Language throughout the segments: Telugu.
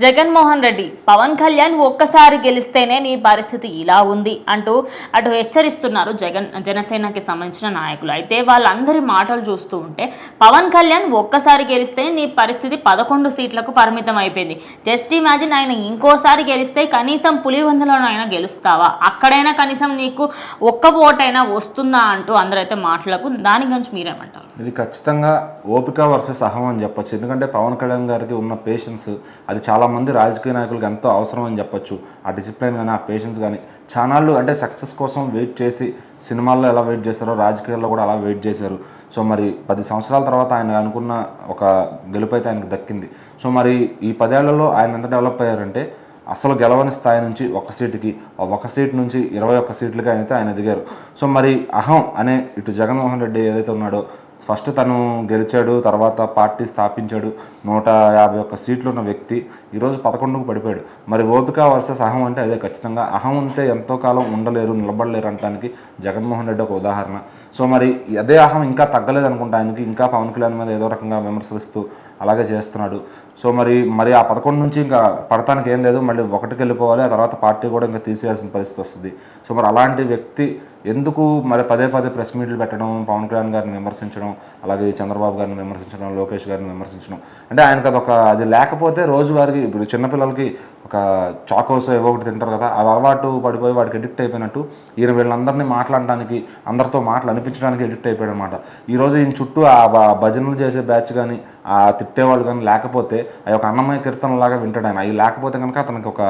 జగన్మోహన్ రెడ్డి పవన్ కళ్యాణ్ ఒక్కసారి గెలిస్తేనే నీ పరిస్థితి ఇలా ఉంది అంటూ అటు హెచ్చరిస్తున్నారు జనసేనకి సంబంధించిన నాయకులు. అయితే వాళ్ళందరి మాటలు చూస్తూ ఉంటే పవన్ కళ్యాణ్ ఒక్కసారి గెలిస్తేనే నీ పరిస్థితి 11 సీట్లకు పరిమితం అయిపోయింది. జస్ట్ ఇమాజిన్ ఆయన ఇంకోసారి గెలిస్తే కనీసం పులివెందులలో అయినా గెలుస్తావా, అక్కడైనా కనీసం నీకు ఒక్క ఓటైనా వస్తుందా అంటూ అందరైతే మాటలకు. దాని గురించి మీరేమంటారు? ఇది ఖచ్చితంగా ఓపిక వర్సెస్ అహం అని చెప్పొచ్చు. ఎందుకంటే పవన్ కళ్యాణ్ గారికి ఉన్న పేషెన్స్ అది చాలామంది రాజకీయ నాయకులకు ఎంతో అవసరం అని చెప్పొచ్చు. ఆ డిసిప్లిన్ కానీ ఆ పేషెన్స్ కానీ చానాళ్ళు అంటే సక్సెస్ కోసం వెయిట్ చేసి సినిమాల్లో ఎలా వెయిట్ చేస్తారో రాజకీయాల్లో కూడా అలా వెయిట్ చేశారు. సో మరి 10 సంవత్సరాల తర్వాత ఆయన అనుకున్న ఒక గెలుపు అయితే ఆయనకు దక్కింది. సో మరి ఈ 10 ఏళ్లలో ఆయన ఎంత డెవలప్ అయ్యారంటే అసలు గెలవని స్థాయి నుంచి ఒక సీటుకి, ఒక సీట్ నుంచి 21 సీట్లుగా అయితే ఆయన ఎదిగారు. సో మరి అహం అనే ఇటు జగన్మోహన్ రెడ్డి ఏదైతే ఉన్నాడో ఫస్ట్ తను గెలిచాడు, తర్వాత పార్టీ స్థాపించాడు, 151 సీట్లు ఉన్న వ్యక్తి ఈరోజు 11కు పడిపోయాడు. మరి ఓపిక వర్సెస్ అహం అంటే అదే. ఖచ్చితంగా అహం ఉంటే ఎంతో కాలం ఉండలేరు, నిలబడలేరు అనడానికి జగన్మోహన్ రెడ్డి ఒక ఉదాహరణ. సో మరి అదే అహం ఇంకా తగ్గలేదు అనుకుంటా ఆయనకి. ఇంకా పవన్ కళ్యాణ్ మీద ఏదో రకంగా విమర్శిస్తూ అలాగే చేస్తున్నాడు. సో మరి ఆ 11 నుంచి ఇంకా పడటానికి ఏం లేదు, మళ్ళీ 1కి వెళ్ళిపోవాలి. ఆ తర్వాత పార్టీ కూడా ఇంకా తీసేయాల్సిన పరిస్థితి వస్తుంది. సో మరి అలాంటి వ్యక్తి ఎందుకు మరి పదే ప్రెస్ మీట్లు పెట్టడం, పవన్ కళ్యాణ్ గారిని విమర్శించడం, అలాగే చంద్రబాబు గారిని విమర్శించడం, లోకేష్ గారిని విమర్శించడం అంటే ఆయనకు అది లేకపోతే రోజువారికి ఇప్పుడు చిన్నపిల్లలకి ఒక చాకోస్ ఏవో ఒకటి తింటారు కదా, అది అలవాటు పడిపోయి వాడికి ఎడిక్ట్ అయిపోయినట్టు ఈయన వీళ్ళందరినీ మాట్లాడడానికి, అందరితో మాటలు అనిపించడానికి ఎడిక్ట్ అయిపోయాడు అనమాట. ఈరోజు ఈయన చుట్టూ ఆ భజనలు చేసే బ్యాచ్ కానీ ఆ తిట్టేవాళ్ళు కానీ లేకపోతే అవి ఒక అన్నమయ కీర్తనలాగా వింటాడు ఆయన. అవి లేకపోతే కనుక అతనికి ఒక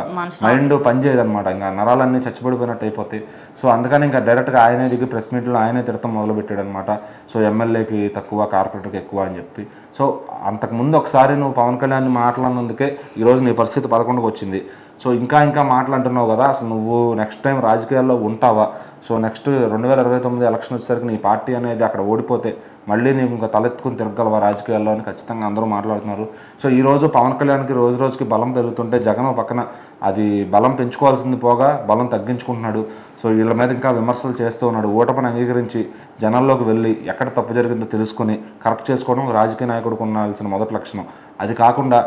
మైండ్ పనిచేయదనమాట. ఇంకా నరాలన్నీ చచ్చిపడిపోయినట్టు అయిపోతాయి. సో అందుకని ఇంకా డైరెక్ట్గా ఆయనే దిగి ప్రెస్ మీట్లో ఆయనే తిడతాం మొదలుపెట్టాడు అనమాట. సో ఎమ్మెల్యేకి తక్కువ, కార్పొరేటర్కి ఎక్కువ అని చెప్పి. సో అంతకుముందు ఒకసారి నువ్వు పవన్ కళ్యాణ్ మాట్లాడినందుకే ఈరోజు నీ పరిస్థితి 11కు వచ్చింది. సో ఇంకా మాట్లాడుతున్నావు కదా, అసలు నువ్వు నెక్స్ట్ టైం రాజకీయాల్లో ఉంటావా? సో నెక్స్ట్ 2029 ఎలక్షన్ వచ్చేసరికి నీ పార్టీ అనేది అక్కడ ఓడిపోతే మళ్ళీ నీకు ఇంకా తలెత్తుకుని తిరగలవా రాజకీయాల్లో అని ఖచ్చితంగా అందరూ మాట్లాడుతున్నారు. సో ఈరోజు పవన్ కళ్యాణ్కి రోజుకి బలం పెరుగుతుంటే జగన్ పక్కన అది బలం పెంచుకోవాల్సింది పోగా బలం తగ్గించుకుంటున్నాడు. సో వీళ్ళ మీద ఇంకా విమర్శలు చేస్తూ ఉన్నాడు. ఓటమిని అంగీకరించి జనాల్లోకి వెళ్ళి ఎక్కడ తప్పు జరిగిందో తెలుసుకొని కరెక్ట్ చేసుకోవడం రాజకీయ నాయకుడికి ఉండాల్సిన మొదటి లక్షణం. అది కాకుండా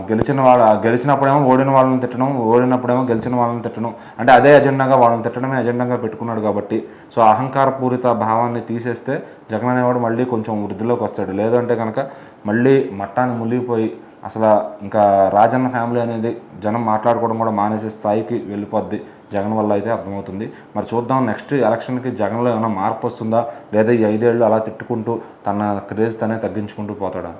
గెలిచినప్పుడేమో ఓడిన వాళ్ళని తిట్టడం, ఓడినప్పుడేమో గెలిచిన వాళ్ళని తిట్టడం, అంటే అదే ఎజెండాగా వాళ్ళని తిట్టడమే ఎజెండాగా పెట్టుకున్నాడు. కాబట్టి సో అహంకారపూరిత భావాన్ని తీసేస్తే జగన్ అనేవాడు మళ్ళీ కొంచెం వృద్ధిలోకి వస్తాడు. లేదంటే కనుక మళ్ళీ మట్టాన్ని మునిగిపోయి అసలు ఇంకా రాజన్న ఫ్యామిలీ అనేది జనం మాట్లాడుకోవడం కూడా మానేసే స్థాయికి వెళ్ళిపోద్ది జగన్ వల్ల అయితే అర్థమవుతుంది. మరి చూద్దాం నెక్స్ట్ ఎలక్షన్కి జగన్లో ఏమైనా మార్పు వస్తుందా, లేదా ఈ 5 ఏళ్ళు అలా తిట్టుకుంటూ తన క్రేజ్ తనే తగ్గించుకుంటూ పోతాడా?